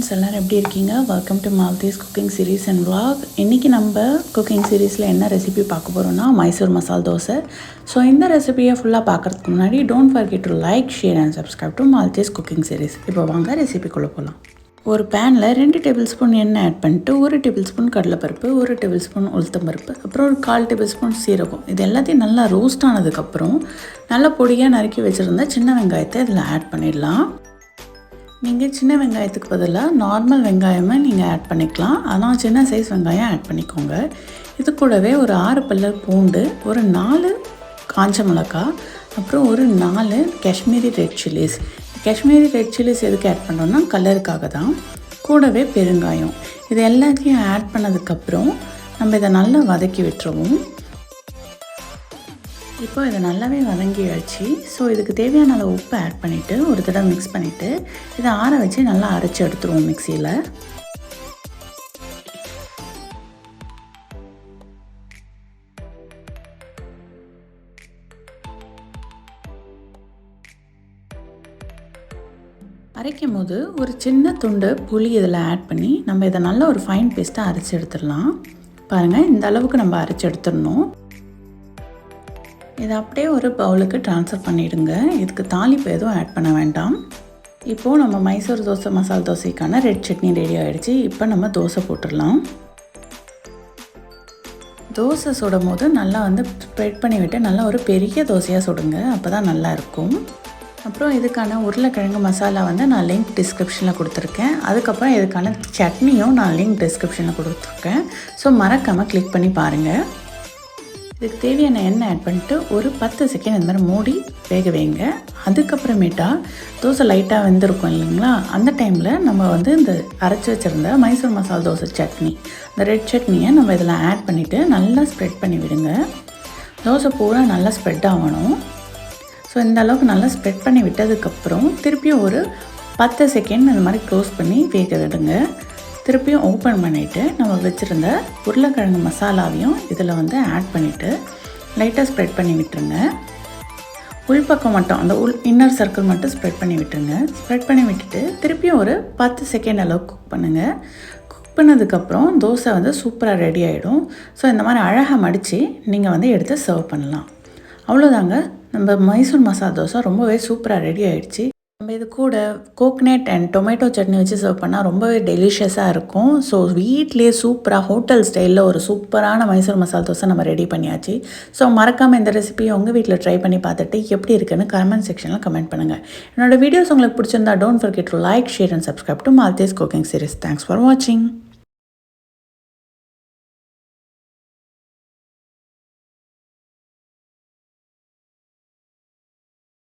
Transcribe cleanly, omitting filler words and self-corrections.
friends, எல்லாரும் எப்படி இருக்கீங்க? Welcome to Malathys Cooking Series and vlog. இன்னைக்கு நம்ம cooking seriesல என்ன ரெசிபி பார்க்க போறோம்னா Mysore Masala Dosa. So இந்த ரெசிபியை ஃபுல்லா பார்க்கிறதுக்கு முன்னாடி don't forget to like, share and subscribe to Malathys Cooking Series. இப்போ வாங்க ரெசிபிக்குள்ள போலாம். ஒரு panல 2 டேபிள்ஸ்பூன் எண்ணெய் ஆட் பண்ணிட்டு 1 டேபிள்ஸ்பூன் கடலைப்பருப்பு, 1 டேபிள்ஸ்பூன் உளுத்தம்பருப்பு, அப்புறம் ஒரு 1/4 டேபிள்ஸ்பூன் சீரகம். இது எல்லாத்தையும் நல்லா ரோஸ்ட் ஆனதுக்கு அப்புறம் நல்லா பொடியா நறுக்கி வச்சிருந்த சின்ன வெங்காயத்தை இதல ஆட் பண்ணிடலாம். நீங்கள் சின்ன வெங்காயத்துக்கு பதிலாக நார்மல் வெங்காயமே நீங்கள் ஆட் பண்ணிக்கலாம். ஆனால் சின்ன சைஸ் வெங்காயம் ஆட் பண்ணிக்கோங்க. இது கூடவே ஒரு 6 பல்லு பூண்டு, ஒரு 4 காஞ்ச மிளகாய், அப்புறம் ஒரு 4 Kashmiri red chillies. Kashmiri red chillies எதுக்கு ஆட் பண்ணுறோன்னா கலருக்காக தான். கூடவே பெருங்காயம். இது எல்லாத்தையும் ஆட் பண்ணதுக்கப்புறம் நம்ம இதை நல்லா வதக்கி விட்டுருவோம். இப்போ இதை நல்லாவே வதங்கியாச்சு. ஸோ இதுக்கு தேவையான அளவு உப்பு ஆட் பண்ணிவிட்டு ஒரு தடவை மிக்ஸ் பண்ணிவிட்டு இதை ஆற வச்சு நல்லா அரைச்சி எடுத்துருவோம் மிக்சியில். அரைக்கும் போது ஒரு சின்ன துண்டு புளி இதில் ஆட் பண்ணி நம்ம இதை நல்லா ஒரு ஃபைன் பேஸ்ட்டாக அரைச்சி எடுத்துடலாம். பாருங்கள், இந்த அளவுக்கு நம்ம அரைச்சி எடுத்துடணும். இதை அப்படியே ஒரு பவுலுக்கு ட்ரான்ஸ்ஃபர் பண்ணிவிடுங்க. இதுக்கு தாளிப்பு எதுவும் ஆட் பண்ண வேண்டாம். இப்போது நம்ம மைசூர் தோசை மசாலா தோசைக்கான ரெட் சட்னி ரெடி ஆகிடுச்சு. இப்போ நம்ம தோசை போட்டுடலாம். தோசை சுடும் போது நல்லா ஸ்ப்ரெட் பண்ணி விட்டு நல்லா ஒரு பெரிய தோசையாக சுடுங்க. அப்போ தான் நல்லாயிருக்கும். அப்புறம் இதுக்கான உருளைக்கிழங்கு மசாலா நான் லிங்க் டிஸ்கிரிப்ஷனில் கொடுத்துருக்கேன். அதுக்கப்புறம் இதுக்கான சட்னியும் நான் லிங்க் டிஸ்கிரிப்ஷனில் கொடுத்துருக்கேன். ஸோ மறக்காமல் கிளிக் பண்ணி பாருங்கள். இதுக்கு தேவையான எண்ணெய் ஆட் பண்ணிட்டு ஒரு 10 செகண்ட் இந்த மாதிரி மூடி வேக வைங்க. அதுக்கப்புறமேட்டா தோசை லைட்டாக வெந்திருக்கும் இல்லைங்களா, அந்த டைமில் நம்ம இந்த அரைச்சி வச்சுருந்த மைசூர் மசாலா தோசை சட்னி, இந்த ரெட் சட்னியை நம்ம இதில் ஆட் பண்ணிவிட்டு நல்லா ஸ்ப்ரெட் பண்ணி விடுங்க. தோசை பூரா நல்லா ஸ்ப்ரெட் ஆகணும். ஸோ இந்த அளவுக்கு நல்லா ஸ்ப்ரெட் பண்ணி விட்டதுக்கப்புறம் திருப்பியும் ஒரு 10 செகண்ட் இந்த மாதிரி க்ளோஸ் பண்ணி வேக விடுங்க. திருப்பியும் ஓப்பன் பண்ணிவிட்டு நம்ம வச்சுருந்த உருளைக்கிழங்கு மசாலாவையும் இதில் ஆட் பண்ணிவிட்டு லைட்டாக ஸ்ப்ரெட் பண்ணி விட்டுருங்க. உள்பக்கம் மட்டும் அந்த இன்னர் சர்க்கிள் மட்டும் ஸ்ப்ரெட் பண்ணி விட்டுருங்க. ஸ்ப்ரெட் பண்ணி விட்டுட்டு திருப்பியும் ஒரு 10 செகண்ட் அளவுக்கு குக் பண்ணுங்கள். குக் பண்ணதுக்கப்புறம் தோசை சூப்பராக ரெடி ஆகிடும். ஸோ இந்த மாதிரி அழகாக மடித்து நீங்கள் எடுத்து சர்வ் பண்ணலாம். அவ்வளோதாங்க, நம்ம மைசூர் மசாலா தோசை ரொம்பவே சூப்பராக ரெடி ஆகிடுச்சு. நம்ம இது கூட கோகனட் அண்ட் டொமேட்டோ சட்னி வச்சு சர்வ் பண்ணால் ரொம்பவே டெலிஷியஸாக இருக்கும். ஸோ வீட்லேயே சூப்பராக ஹோட்டல் ஸ்டைலில் ஒரு சூப்பரான மைசூர் மசாலா தோசை நம்ம ரெடி பண்ணியாச்சு. ஸோ மறக்காமல் இந்த ரெசிபியை உங்கள் வீட்டில் ட்ரை பண்ணி பார்த்துட்டு எப்படி இருக்குன்னு கமெண்ட் செக்ஷனில் கமெண்ட் பண்ணுங்கள். என்னோடய வீடியோஸ் உங்களுக்கு பிடிச்சிருந்தா don't forget to like, share and subscribe to Malathys Cooking Series. Thanks for watching.